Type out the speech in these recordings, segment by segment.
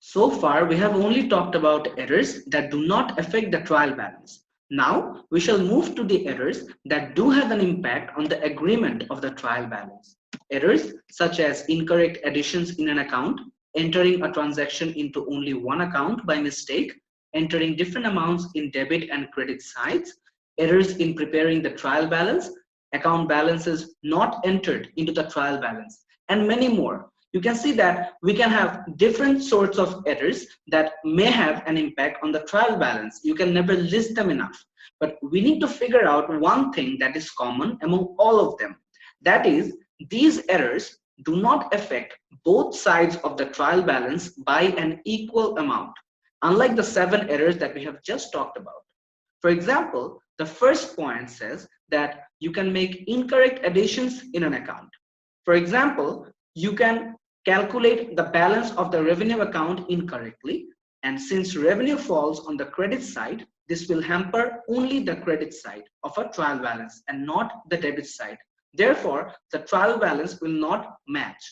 So far, we have only talked about errors that do not affect the trial balance. Now, we shall move to the errors that do have an impact on the agreement of the trial balance. Errors such as incorrect additions in an account, entering a transaction into only one account by mistake, entering different amounts in debit and credit sides, errors in preparing the trial balance, account balances not entered into the trial balance, and many more. You can see that we can have different sorts of errors that may have an impact on the trial balance. You can never list them enough, but we need to figure out one thing that is common among all of them. That is, these errors do not affect both sides of the trial balance by an equal amount, unlike the 7 errors that we have just talked about. For example, the first point says that you can make incorrect additions in an account. For example, you can calculate the balance of the revenue account incorrectly, and since revenue falls on the credit side, this will hamper only the credit side of a trial balance and not the debit side. Therefore, the trial balance will not match.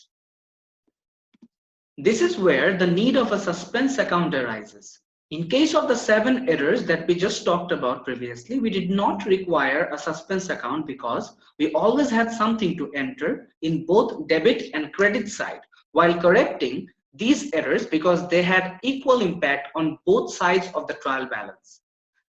This is where the need of a suspense account arises. In case of the 7 errors that we just talked about previously, we did not require a suspense account because we always had something to enter in both debit and credit side while correcting these errors because they had equal impact on both sides of the trial balance.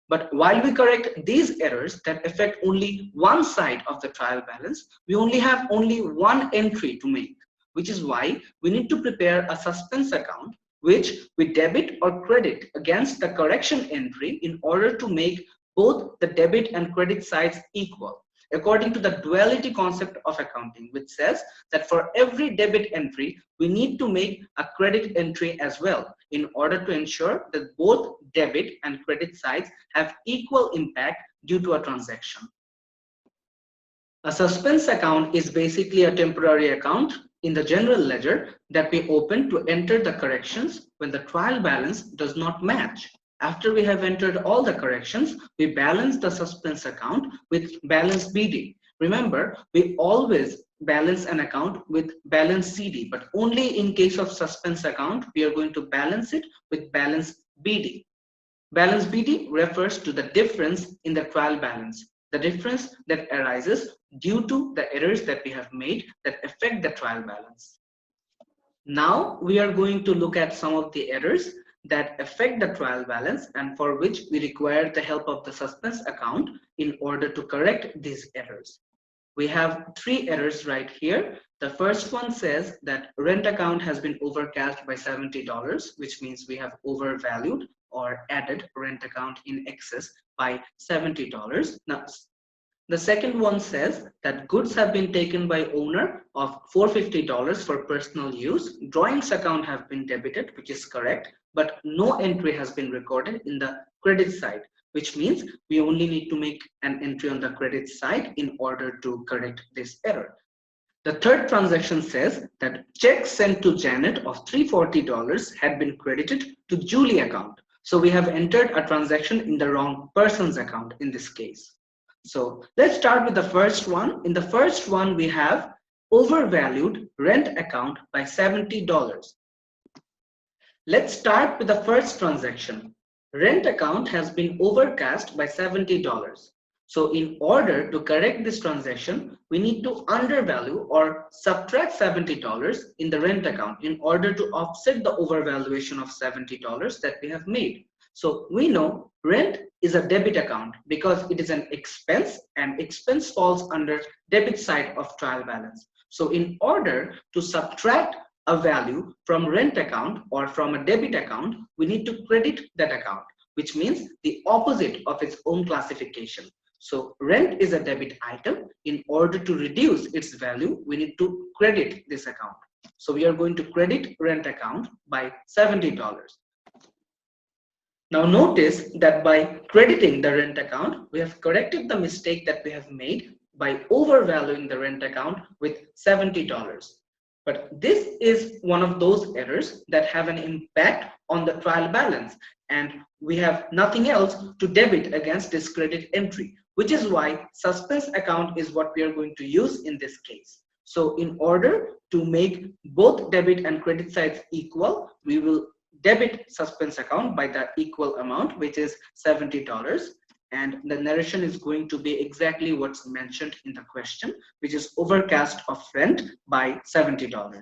But while we correct these errors that affect only one side of the trial balance, we only have only one entry to make, which is why we need to prepare a suspense account which we debit or credit against the correction entry in order to make both the debit and credit sides equal, according to the duality concept of accounting, which says that for every debit entry, we need to make a credit entry as well in order to ensure that both debit and credit sides have equal impact due to a transaction. A suspense account is basically a temporary account in the general ledger that we open to enter the corrections when the trial balance does not match. After we have entered all the corrections, we balance the suspense account with balance BD. Remember, we always balance an account with balance CD, but only in case of suspense account, we are going to balance it with balance BD. Balance BD refers to the difference in the trial balance, the difference that arises due to the errors that we have made that affect the trial balance. Now we are going to look at some of the errors that affect the trial balance and for which we require the help of the suspense account in order to correct these errors. We have 3 errors right here. The first one says that rent account has been overcast by $70, which means we have overvalued or added rent account in excess by $70. Now, the second one says that goods have been taken by owner of $450 for personal use. Drawings account have been debited, which is correct, but no entry has been recorded in the credit side, which means we only need to make an entry on the credit side in order to correct this error. The third transaction says that check sent to Janet of $340 had been credited to Julie account. So we have entered a transaction in the wrong person's account in this case. So let's start with the first one. In the first one, we have overvalued rent account by $70. Let's start with the first transaction. Rent account has been overcast by $70. So in order to correct this transaction, we need to undervalue or subtract $70 in the rent account in order to offset the overvaluation of $70 that we have made. So we know rent is a debit account because it is an expense and expense falls under debit side of trial balance. So in order to subtract a value from rent account or from a debit account, we need to credit that account, which means the opposite of its own classification. So rent is a debit item. In order to reduce its value, we need to credit this account. So we are going to credit rent account by $70. Now notice that by crediting the rent account, we have corrected the mistake that we have made by overvaluing the rent account with $70. But this is one of those errors that have an impact on the trial balance, and we have nothing else to debit against this credit entry, which is why suspense account is what we are going to use in this case. So in order to make both debit and credit sides equal, we will debit suspense account by the equal amount, which is $70. And the narration is going to be exactly what's mentioned in the question, which is overcast of rent by $70.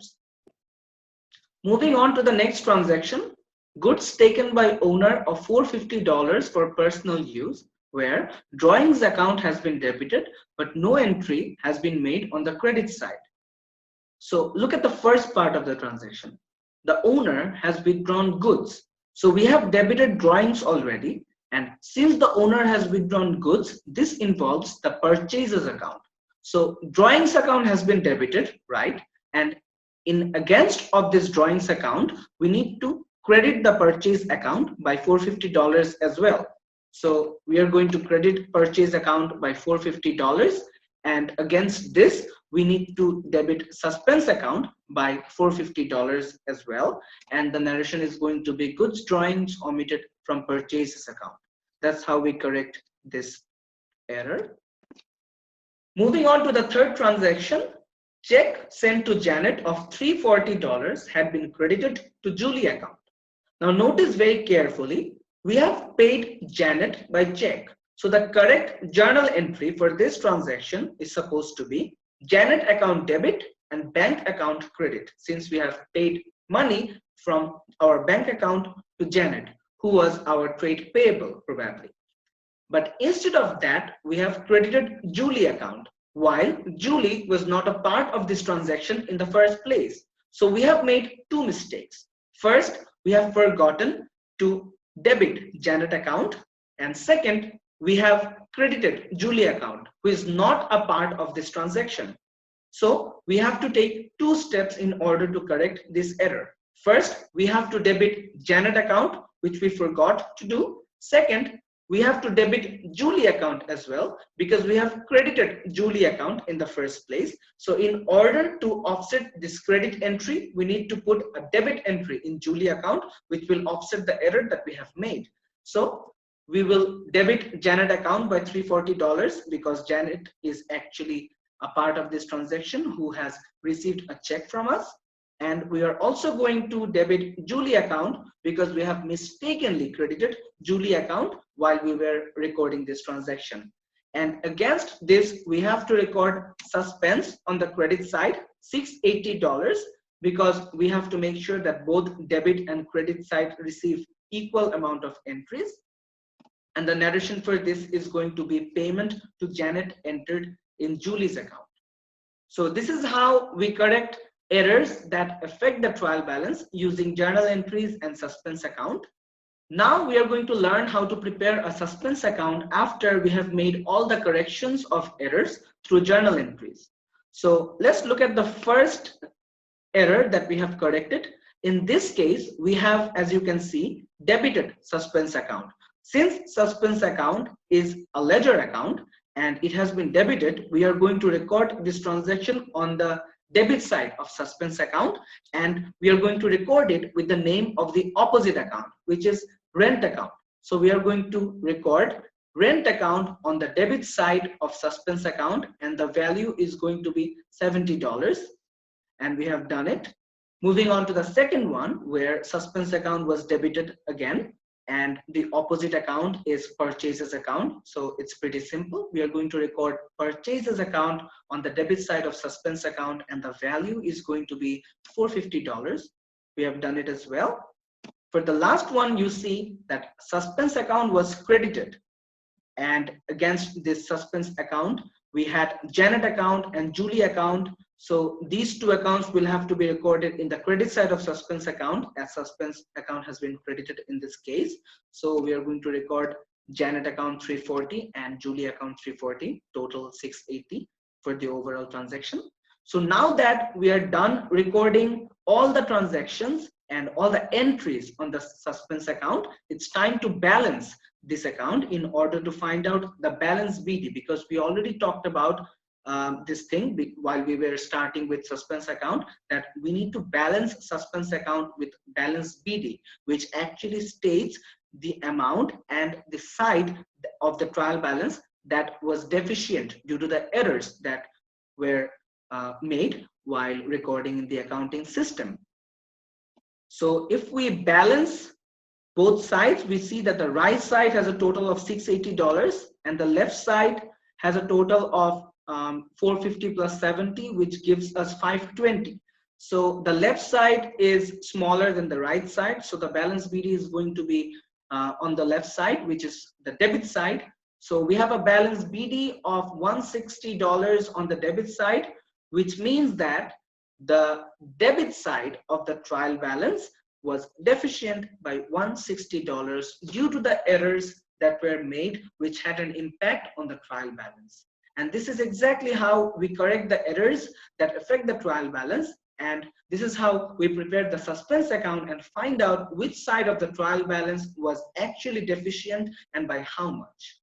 Moving on to the next transaction, goods taken by owner of $450 for personal use, where drawings account has been debited, but no entry has been made on the credit side. So look at the first part of the transaction. The owner has withdrawn goods. So we have debited drawings already. And since the owner has withdrawn goods, this involves the purchases account. So drawings account has been debited, right? And in against of this drawings account, we need to credit the purchase account by $450 as well. So we are going to credit purchase account by $450, and against this we need to debit suspense account by $450 as well, and the narration is going to be goods drawings omitted from purchases account. That's how we correct this error. Moving on to the third transaction, check sent to Janet of $340 had been credited to Julie account. Now notice very carefully, we have paid Janet by check. So the correct journal entry for this transaction is supposed to be Janet account debit and bank account credit, since we have paid money from our bank account to Janet, who was our trade payable probably. But instead of that, we have credited Julie account, while Julie was not a part of this transaction in the first place. So we have made two mistakes. First, we have forgotten to debit Janet account, and second, we have credited Julie account, who is not a part of this transaction. So we have to take two steps in order to correct this error. First, we have to debit Janet account, which we forgot to do. Second, we have to debit Julie account as well, because we have credited Julie account in the first place. So in order to offset this credit entry, we need to put a debit entry in Julie account, which will offset the error that we have made. So we will debit Janet account by $340 because Janet is actually a part of this transaction who has received a check from us. And we are also going to debit Julie account because we have mistakenly credited Julie account while we were recording this transaction. And against this, we have to record suspense on the credit side, $680, because we have to make sure that both debit and credit side receive equal amount of entries. And the narration for this is going to be payment to Janet entered in Julie's account. So this is how we correct errors that affect the trial balance using journal entries and suspense account. Now we are going to learn how to prepare a suspense account after we have made all the corrections of errors through journal entries. So let's look at the first error that we have corrected. In this case, we have, as you can see, debited suspense account. Since suspense account is a ledger account and it has been debited, we are going to record this transaction on the debit side of suspense account, and we are going to record it with the name of the opposite account, which is rent account. So we are going to record rent account on the debit side of suspense account, and the value is going to be $70, and we have done it. Moving on to the second one, where suspense account was debited again and the opposite account is purchases account. So it's pretty simple. We are going to record purchases account on the debit side of suspense account, and the value is going to be $450. We have done it as well. For the last one, you see that suspense account was credited, and against this suspense account we had Janet account and Julie account. So these two accounts will have to be recorded in the credit side of suspense account, as suspense account has been credited in this case. So we are going to record Janet account 340 and Julie account 340, total 680 for the overall transaction. So now that we are done recording all the transactions and all the entries on the suspense account, it's time to balance this account in order to find out the balance BD, because we already talked about this thing while we were starting with suspense account, that we need to balance suspense account with balance BD, which actually states the amount and the side of the trial balance that was deficient due to the errors that were made while recording in the accounting system. So if we balance both sides, we see that the right side has a total of $680 and the left side has a total of 450 plus 70, which gives us 520. So the left side is smaller than the right side. So the balance BD is going to be on the left side, which is the debit side. So we have a balance BD of $160 on the debit side, which means that the debit side of the trial balance was deficient by $160 due to the errors that were made, which had an impact on the trial balance. And this is exactly how we correct the errors that affect the trial balance. And this is how we prepare the suspense account and find out which side of the trial balance was actually deficient and by how much.